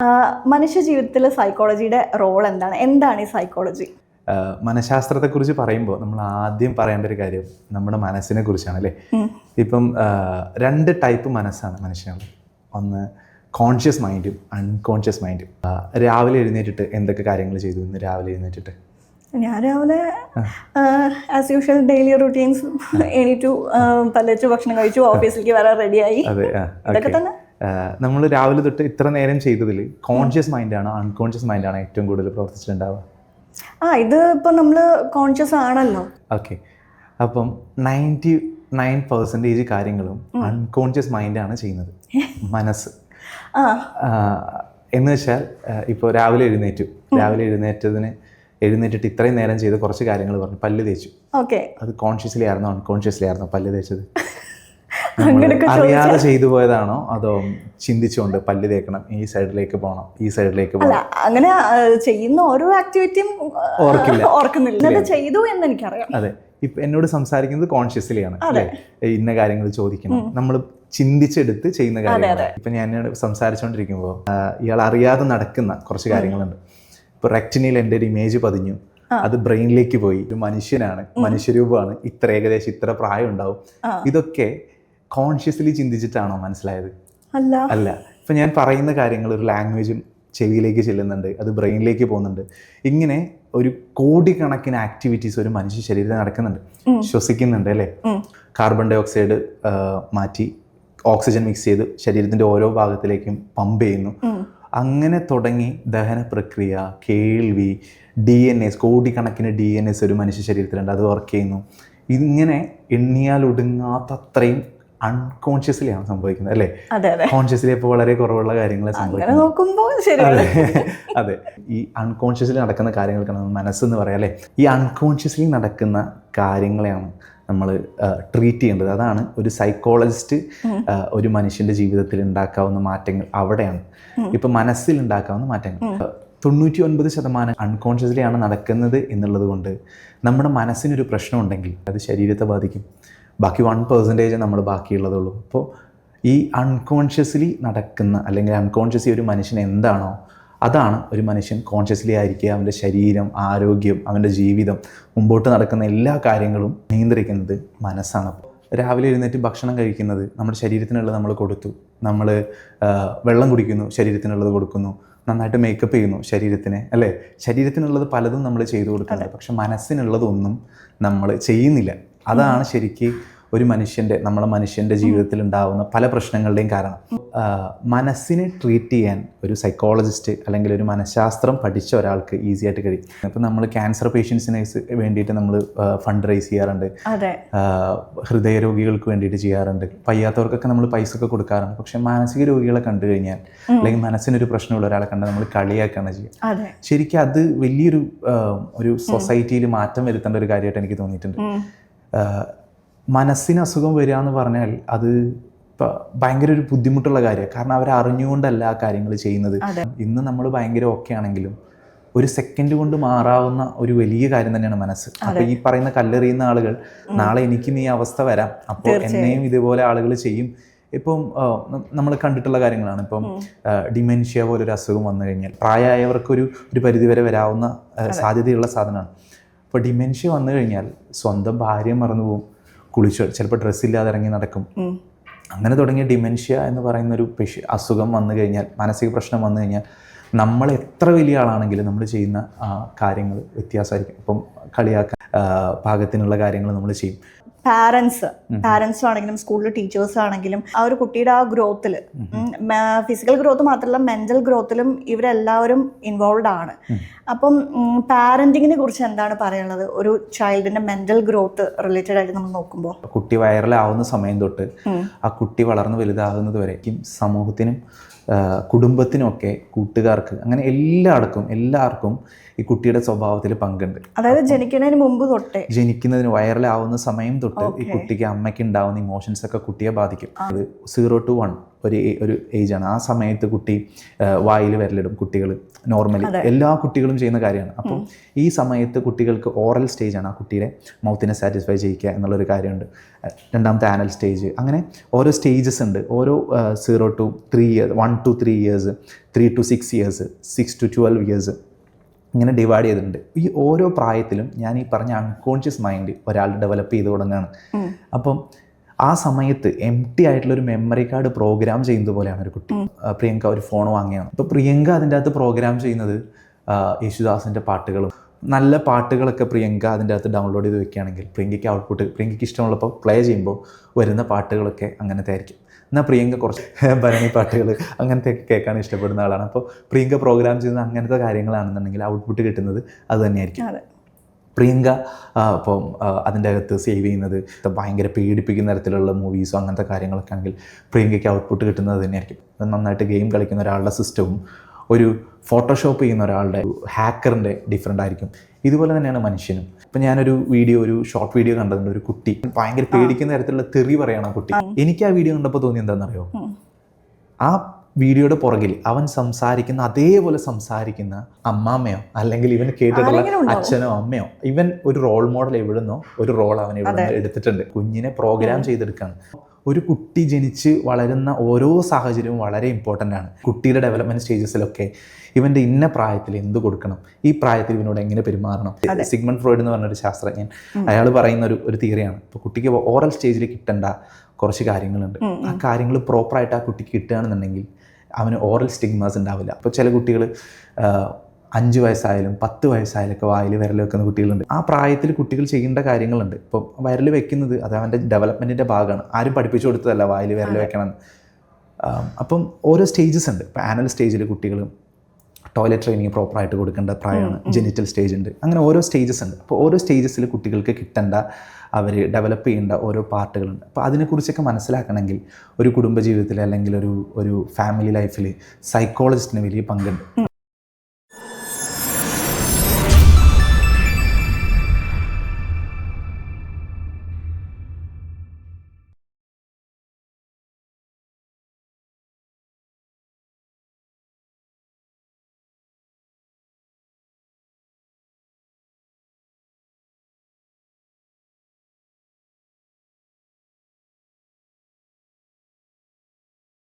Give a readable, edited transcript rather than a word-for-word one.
മനുഷ്യ ജീവിതത്തിൽ സൈക്കോളജിയുടെ റോൾ എന്താണ്? എന്താണ് ഈ സൈക്കോളജി? മനഃശാസ്ത്രത്തെക്കുറിച്ച് പറയുമ്പോൾ നമ്മൾ ആദ്യം പറയേണ്ട ഒരു കാര്യം നമ്മുടെ മനസ്സിനെ കുറിച്ചാണ് അല്ലേ. ഇപ്പം രണ്ട് ടൈപ്പ് മനസ്സാണ് മനുഷ്യനുള്ളത്. ഒന്ന് കോൺഷ്യസ് മൈൻഡും അൺകോൺഷ്യസ് മൈൻഡും. രാവിലെ എഴുന്നേറ്റിട്ട് എന്തൊക്കെ കാര്യങ്ങൾ ചെയ്തു ഇന്ന് രാവിലെ എഴുന്നേറ്റിട്ട്? ഞാൻ രാവിലെ ആസ് യൂഷ്വൽ ഡെയിലി റുട്ടീൻസ് എണീറ്റു, പല്ലേച്ചു, ഭക്ഷണം കഴിച്ചു, ഓഫീസിലേക്ക് വരാൻ റെഡിയായി. ഇതൊക്കെ തന്നെ. നമ്മൾ രാവിലെ തൊട്ട് ഇത്ര നേരം ചെയ്തതിൽ കോൺഷ്യസ് മൈൻഡാണോ അൺകോൺഷ്യസ് മൈൻഡാണോ ഏറ്റവും കൂടുതൽ പ്രവർത്തിച്ചിട്ടുണ്ടാവുക? ഇത് ഇപ്പം നമ്മൾ കോൺഷ്യസ് ആണല്ലോ. ഓക്കെ, അപ്പം 99% കാര്യങ്ങളും അൺകോൺഷ്യസ് മൈൻഡാണ് ചെയ്യുന്നത്, മനസ്സ്. എന്ന് വെച്ചാൽ ഇപ്പോൾ രാവിലെ എഴുന്നേറ്റിട്ട് ഇത്രയും നേരം ചെയ്ത് കുറച്ച് കാര്യങ്ങൾ പറഞ്ഞു. പല്ല് തേച്ചു. ഓക്കെ, അത് കോൺഷ്യസ്ലി ആയിരുന്നോ അൺകോൺഷ്യസ്ലി ആയിരുന്നോ പല്ല് തേച്ചത്? അറിയാതെ ചെയ്തു പോയതാണോ അതോ ചിന്തിച്ചുകൊണ്ട് പല്ല് തേക്കണം, ഈ സൈഡിലേക്ക് പോകണം, ഈ സൈഡിലേക്ക് പോകണം? അങ്ങനെ ചെയ്യുന്ന ഓരോ ആക്ടിവിറ്റിയും ഓർക്കുന്നില്ല, ചെയ്തു എന്ന് എനിക്കറിയാം. അതെ, ഇപ്പൊ എന്നോട് സംസാരിക്കുന്നത് കോൺഷ്യസ്ലി ആണ് അല്ലേ. ഇന്ന കാര്യങ്ങൾ ചോദിക്കണം, നമ്മൾ ചിന്തിച്ചെടുത്ത് ചെയ്യുന്ന കാര്യങ്ങൾ. ഇപ്പൊ ഞാൻ സംസാരിച്ചുകൊണ്ടിരിക്കുമ്പോൾ ഇയാൾ അറിയാതെ നടക്കുന്ന കുറച്ച് കാര്യങ്ങളുണ്ട്. ഇപ്പൊ റെക്റ്റിനിൽ എൻ്റെ ഒരു ഇമേജ് പതിഞ്ഞു, അത് ബ്രെയിനിലേക്ക് പോയി. ഒരു മനുഷ്യനാണ്, മനുഷ്യരൂപമാണ്, ഏകദേശം ഇത്ര പ്രായം ഉണ്ടാവും. ഇതൊക്കെ കോൺഷ്യസ്ലി ചിന്തിച്ചിട്ടാണോ മനസ്സിലായത്? അല്ല. ഇപ്പം ഞാൻ പറയുന്ന കാര്യങ്ങൾ ഒരു ലാംഗ്വേജും ചെവിയിലേക്ക് ചെല്ലുന്നുണ്ട്, അത് ബ്രെയിനിലേക്ക് പോകുന്നുണ്ട്. ഇങ്ങനെ ഒരു കോടിക്കണക്കിന് ആക്ടിവിറ്റീസ് ഒരു മനുഷ്യ ശരീരത്തിൽ നടക്കുന്നുണ്ട്. ശ്വസിക്കുന്നുണ്ട് അല്ലേ, കാർബൺ ഡൈ ഓക്സൈഡ് മാറ്റി ഓക്സിജൻ മിക്സ് ചെയ്ത് ശരീരത്തിൻ്റെ ഓരോ ഭാഗത്തിലേക്കും പമ്പ് ചെയ്യുന്നു. അങ്ങനെ തുടങ്ങി ദഹന പ്രക്രിയ, കേൾവി, DNA, കോടിക്കണക്കിന് DNA ഒരു മനുഷ്യ ശരീരത്തിലുണ്ട്, അത് വർക്ക് ചെയ്യുന്നു. ഇങ്ങനെ എണ്ണിയാൽ ഒടുങ്ങാത്തത്രയും അൺകോൺഷ്യസ്ലി ആണ് സംഭവിക്കുന്നത് അല്ലേ. കോൺഷ്യസ്ലി ഇപ്പോൾ വളരെ കുറവുള്ള കാര്യങ്ങളെ സംഭവിക്കുന്നത്. അതെ, ഈ അൺകോൺഷ്യസ്ലി നടക്കുന്ന കാര്യങ്ങൾക്കാണ് മനസ്സെന്ന് പറയാം അല്ലേ. ഈ അൺകോൺഷ്യസ്ലി നടക്കുന്ന കാര്യങ്ങളെയാണ് നമ്മൾ ട്രീറ്റ് ചെയ്യേണ്ടത്. അതാണ് ഒരു സൈക്കോളജിസ്റ്റ് ഒരു മനുഷ്യൻ്റെ ജീവിതത്തിൽ ഉണ്ടാക്കാവുന്ന മാറ്റങ്ങൾ അവിടെയാണ്. ഇപ്പം മനസ്സിൽ ഉണ്ടാക്കാവുന്ന മാറ്റങ്ങൾ 99% അൺകോൺഷ്യസ്ലി ആണ് നടക്കുന്നത് എന്നുള്ളത് കൊണ്ട് നമ്മുടെ മനസ്സിനൊരു പ്രശ്നമുണ്ടെങ്കിൽ അത് ശരീരത്തെ ബാധിക്കും. ബാക്കി 1% നമ്മൾ ബാക്കിയുള്ളതുള്ളൂ. അപ്പോൾ ഈ അൺകോൺഷ്യസ്ലി നടക്കുന്ന അല്ലെങ്കിൽ അൺകോൺഷ്യസ്ലി ഒരു മനുഷ്യൻ എന്താണോ അതാണ് ഒരു മനുഷ്യൻ കോൺഷ്യസ്ലി ആയിരിക്കുക. അവൻ്റെ ശരീരം, ആരോഗ്യം, അവൻ്റെ ജീവിതം, മുമ്പോട്ട് നടക്കുന്ന എല്ലാ കാര്യങ്ങളും നിയന്ത്രിക്കുന്നത് മനസ്സാണ്. രാവിലെ എഴുന്നേറ്റ് ഭക്ഷണം കഴിക്കുന്നത് നമ്മുടെ ശരീരത്തിനുള്ളത് നമ്മൾ കൊടുത്തു, നമ്മൾ വെള്ളം കുടിക്കുന്നു, ശരീരത്തിനുള്ളത് കൊടുക്കുന്നു, നന്നായിട്ട് മേക്കപ്പ് ചെയ്യുന്നു ശരീരത്തിനെ അല്ലേ. ശരീരത്തിനുള്ളത് പലതും നമ്മൾ ചെയ്തു കൊടുക്കുന്നുണ്ട്, പക്ഷെ മനസ്സിനുള്ളതൊന്നും നമ്മൾ ചെയ്യുന്നില്ല. അതാണ് ശരിക്കും ഒരു മനുഷ്യൻ്റെ ജീവിതത്തിൽ ഉണ്ടാകുന്ന പല പ്രശ്നങ്ങളുടെയും കാരണം. മനസ്സിനെ ട്രീറ്റ് ചെയ്യാൻ ഒരു സൈക്കോളജിസ്റ്റ് അല്ലെങ്കിൽ ഒരു മനഃശാസ്ത്രം പഠിച്ച ഒരാൾക്ക് ഈസി ആയിട്ട് കഴിയും. ഇപ്പം നമ്മൾ ക്യാൻസർ പേഷ്യൻസിന് വേണ്ടിയിട്ട് നമ്മൾ ഫണ്ട് റൈസ് ചെയ്യാറുണ്ട്, ഹൃദയ രോഗികൾക്ക് വേണ്ടിയിട്ട് ചെയ്യാറുണ്ട്, വയ്യാത്തവർക്കൊക്കെ നമ്മൾ പൈസ ഒക്കെ കൊടുക്കാറുണ്ട്. പക്ഷെ മാനസിക രോഗികളെ കണ്ടു കഴിഞ്ഞാൽ അല്ലെങ്കിൽ മനസ്സിനൊരു പ്രശ്നമുള്ള ഒരാളെ കണ്ടാൽ നമ്മൾ കളിയാക്കുകയാണ് ചെയ്യുക. ശരിക്കും അത് വലിയൊരു സൊസൈറ്റിയിൽ മാറ്റം വരുത്തേണ്ട ഒരു കാര്യമായിട്ട് എനിക്ക് തോന്നിയിട്ടുണ്ട്. മനസ്സിന് അസുഖം വരിക എന്ന് പറഞ്ഞാൽ അത് ഭയങ്കര ഒരു ബുദ്ധിമുട്ടുള്ള കാര്യമാണ്. കാരണം അവർ അറിഞ്ഞുകൊണ്ടല്ല ആ കാര്യങ്ങൾ ചെയ്യുന്നത്. ഇന്ന് നമ്മൾ ഭയങ്കര ഓക്കെ ആണെങ്കിലും ഒരു സെക്കൻഡ് കൊണ്ട് മാറാവുന്ന ഒരു വലിയ കാര്യം തന്നെയാണ് മനസ്സ്. അപ്പോൾ ഈ പറയുന്ന കല്ലെറിയുന്ന ആളുകൾ നാളെ എനിക്കും ഈ അവസ്ഥ വരാം, അപ്പോൾ എന്നെയും ഇതുപോലെ ആളുകൾ ചെയ്യും. ഇപ്പം നമ്മൾ കണ്ടിട്ടുള്ള കാര്യങ്ങളാണ്. ഇപ്പം ഡിമെൻഷ്യ പോലൊരു അസുഖം വന്നു കഴിഞ്ഞാൽ പ്രായമായവർക്കൊരു പരിധിവരെ വരാവുന്ന സാധ്യതയുള്ള സാധനമാണ്. ഇപ്പോൾ ഡിമെൻഷ്യ വന്നു കഴിഞ്ഞാൽ സ്വന്തം ഭാര്യ മറന്നു പോകും, കുളിച്ചു ചിലപ്പോൾ ഡ്രസ്സില്ലാതെ ഇറങ്ങി നടക്കും. അങ്ങനെ തുടങ്ങിയ ഡിമെൻഷ്യ എന്ന് പറയുന്നൊരു അസുഖം വന്നു കഴിഞ്ഞാൽ, മാനസിക പ്രശ്നം വന്നു കഴിഞ്ഞാൽ നമ്മൾ എത്ര വലിയ ആളാണെങ്കിലും നമ്മൾ ചെയ്യുന്ന കാര്യങ്ങൾ വ്യത്യാസമായിരിക്കും. ഇപ്പം കളിയാക്കാൻ പാകത്തിനുള്ള കാര്യങ്ങൾ നമ്മൾ ചെയ്യും. പാരൻസ് ആണെങ്കിലും സ്കൂളിലെ ടീച്ചേഴ്സ് ആണെങ്കിലും ആ ഒരു കുട്ടിയുടെ ആ ഗ്രോത്തിൽ, ഫിസിക്കൽ ഗ്രോത്ത് മാത്രമല്ല മെന്റൽ ഗ്രോത്തിലും ഇവരെല്ലാവരും ഇൻവോൾവ് ആണ്. അപ്പം പാരന്റിങ്ങിനെ കുറിച്ച് എന്താണ് പറയാനുള്ളത് ഒരു ചൈൽഡിന്റെ മെന്റൽ ഗ്രോത്ത് റിലേറ്റഡ് ആയിട്ട് നമ്മൾ നോക്കുമ്പോൾ? കുട്ടി വൈറലാവുന്ന സമയം തൊട്ട് ആ കുട്ടി വളർന്ന് വലുതാകുന്നത് വരേക്കും സമൂഹത്തിനും കുടുംബത്തിനൊക്കെ, കൂട്ടുകാർക്ക്, അങ്ങനെ എല്ലാവർക്കും ഈ കുട്ടിയുടെ സ്വഭാവത്തിൽ പങ്കുണ്ട്. അതായത് ജനിക്കുന്നതിന് വൈറലാവുന്ന സമയം തൊട്ട് ഈ കുട്ടിക്ക്, അമ്മയ്ക്ക് ഉണ്ടാവുന്ന ഇമോഷൻസ് ഒക്കെ കുട്ടിയെ ബാധിക്കും. അത് 0 to 1 ഒരു ഏജാണ്. ആ സമയത്ത് കുട്ടി വായിൽ വിരലിടും. കുട്ടികൾ നോർമലി എല്ലാ കുട്ടികളും ചെയ്യുന്ന കാര്യമാണ്. അപ്പം ഈ സമയത്ത് കുട്ടികൾക്ക് ഓറൽ സ്റ്റേജാണ് ആ കുട്ടിയുടെ മൗത്തിനെ സാറ്റിസ്ഫൈ ചെയ്യിക്കുക എന്നുള്ളൊരു കാര്യമുണ്ട്. രണ്ടാമത്തെ ആനൽ സ്റ്റേജ്, അങ്ങനെ ഓരോ സ്റ്റേജസ് ഉണ്ട്. ഓരോ 0 to 3 years, 1 to 3 years, 3 to 6 years, 6 to 12 years ഇങ്ങനെ ഡിവൈഡ് ചെയ്തിട്ടുണ്ട്. ഈ ഓരോ പ്രായത്തിലും ഞാൻ ഈ പറഞ്ഞ അൺകോൺഷ്യസ് മൈൻഡ് ഒരാൾ ഡെവലപ്പ് ചെയ്ത് തുടങ്ങുകയാണ്. അപ്പം ആ സമയത്ത് എംപ്റ്റി ആയിട്ടുള്ളൊരു മെമ്മറി കാർഡ് പ്രോഗ്രാം ചെയ്യുന്നത് പോലെയാണ് ഒരു കുട്ടി. പ്രിയങ്ക ഒരു ഫോൺ വാങ്ങിയാണ്. അപ്പോൾ പ്രിയങ്ക അതിൻ്റെ അകത്ത് പ്രോഗ്രാം ചെയ്യുന്നത് യേശുദാസിൻ്റെ പാട്ടുകളും നല്ല പാട്ടുകളൊക്കെ പ്രിയങ്ക അതിൻ്റെ അകത്ത് ഡൗൺലോഡ് ചെയ്ത് വെക്കുകയാണെങ്കിൽ പ്രിയങ്കയ്ക്ക് ഔട്ട്പുട്ട്, പ്രിയങ്കയ്ക്ക് ഇഷ്ടമുള്ളപ്പോൾ പ്ലേ ചെയ്യുമ്പോൾ വരുന്ന പാട്ടുകളൊക്കെ അങ്ങനത്തെ ആയിരിക്കും. എന്നാൽ പ്രിയങ്ക കുറച്ച് ഭരണി പാട്ടുകൾ അങ്ങനത്തെ കേൾക്കാൻ ഇഷ്ടപ്പെടുന്ന ആളാണ്. അപ്പോൾ പ്രിയങ്ക പ്രോഗ്രാം ചെയ്യുന്ന അങ്ങനത്തെ കാര്യങ്ങളാണെന്നുണ്ടെങ്കിൽ ഔട്ട്പുട്ട് കിട്ടുന്നത് അത് തന്നെയായിരിക്കും. പ്രിയങ്ക ഇപ്പം അതിൻ്റെ അകത്ത് സേവ് ചെയ്യുന്നത് ഭയങ്കര പേടിപ്പിക്കുന്ന തരത്തിലുള്ള മൂവീസോ അങ്ങനത്തെ കാര്യങ്ങളൊക്കെ ആണെങ്കിൽ പ്രിയങ്കയ്ക്ക് ഔട്ട്പുട്ട് കിട്ടുന്നത് തന്നെയായിരിക്കും. നന്നായിട്ട് ഗെയിം കളിക്കുന്ന ഒരാളുടെ സിസ്റ്റവും ഒരു ഫോട്ടോഷോപ്പ് ചെയ്യുന്ന ഒരാളുടെ ഹാക്കറിൻ്റെ ഡിഫറൻ്റ് ആയിരിക്കും. ഇതുപോലെ തന്നെയാണ് മനുഷ്യനും. ഇപ്പം ഞാനൊരു ഷോർട്ട് വീഡിയോ കണ്ടതുണ്ട്. ഒരു കുട്ടി ഭയങ്കര പേടിക്കുന്ന തരത്തിലുള്ള തെറി പറയണം കുട്ടി. എനിക്ക് ആ വീഡിയോ കണ്ടപ്പോൾ തോന്നി എന്താണെന്നറിയോ, ആ വീഡിയോയുടെ പുറകിൽ അവൻ സംസാരിക്കുന്ന അതേപോലെ സംസാരിക്കുന്ന അമ്മാമ്മയോ അല്ലെങ്കിൽ ഇവൻ കേട്ടിട്ടുള്ള അച്ഛനോ അമ്മയോ, ഇവൻ ഒരു റോൾ മോഡൽ എവിടുന്നോ ഒരു റോൾ അവൻ എവിടെ എടുത്തിട്ടുണ്ട്. കുഞ്ഞിനെ പ്രോഗ്രാം ചെയ്തെടുക്കുകയാണ്. ഒരു കുട്ടി ജനിച്ച് വളരുന്ന ഓരോ സാഹചര്യവും വളരെ ഇമ്പോർട്ടൻ്റ് ആണ്. കുട്ടിയുടെ ഡെവലപ്മെൻറ്റ് സ്റ്റേജസിലൊക്കെ ഇവൻ്റെ ഇന്ന പ്രായത്തിൽ എന്ത് കൊടുക്കണം, ഈ പ്രായത്തിൽ ഇവനോട് എങ്ങനെ പെരുമാറണം. സിഗ്മണ്ട് ഫ്രോയിഡ് എന്ന് പറഞ്ഞൊരു ശാസ്ത്രജ്ഞൻ, അയാൾ പറയുന്ന ഒരു തിയറിയാണ്. ഇപ്പോൾ കുട്ടിക്ക് ഓറൽ സ്റ്റേജിൽ കിട്ടേണ്ട കുറച്ച് കാര്യങ്ങളുണ്ട്. ആ കാര്യങ്ങൾ പ്രോപ്പറായിട്ട് ആ കുട്ടിക്ക് കിട്ടുകയാണെന്നുണ്ടെങ്കിൽ അവന് ഓറൽ സ്റ്റിഗ്മാസ് ഉണ്ടാവില്ല. അപ്പോൾ ചില കുട്ടികൾ 5 വയസ്സായാലും 10 വയസ്സായാലൊക്കെ വായിൽ വിരൽ വെക്കുന്ന കുട്ടികളുണ്ട്. ആ പ്രായത്തിൽ കുട്ടികൾ ചെയ്യേണ്ട കാര്യങ്ങളുണ്ട്. ഇപ്പോൾ വിരൽ വെക്കുന്നത് അത് അവൻ്റെ ഡെവലപ്മെൻറ്റിൻ്റെ ഭാഗമാണ്. ആരും പഠിപ്പിച്ചു കൊടുത്തതല്ല വായിൽ വിരൽ വെക്കണം. അപ്പം ഓരോ സ്റ്റേജസ് ഉണ്ട്. ഇപ്പോൾ ആനൽ സ്റ്റേജിൽ കുട്ടികൾ ടോയ്ലറ്റ് ട്രെയിനിങ് പ്രോപ്പറായിട്ട് കൊടുക്കേണ്ട പ്രായമാണ്. ജെനിറ്റൽ സ്റ്റേജ് ഉണ്ട്. അങ്ങനെ ഓരോ സ്റ്റേജസ് ഉണ്ട്. അപ്പോൾ ഓരോ സ്റ്റേജസിൽ കുട്ടികൾക്ക് കിട്ടേണ്ട, അവർ ഡെവലപ്പ് ചെയ്യേണ്ട ഓരോ പാർട്ടുകളുണ്ട്. അപ്പോൾ അതിനെക്കുറിച്ചൊക്കെ മനസ്സിലാക്കണമെങ്കിൽ ഒരു കുടുംബജീവിതത്തിൽ അല്ലെങ്കിൽ ഒരു ഫാമിലി ലൈഫിൽ സൈക്കോളജിസ്റ്റിന് വലിയ പങ്കുണ്ട്.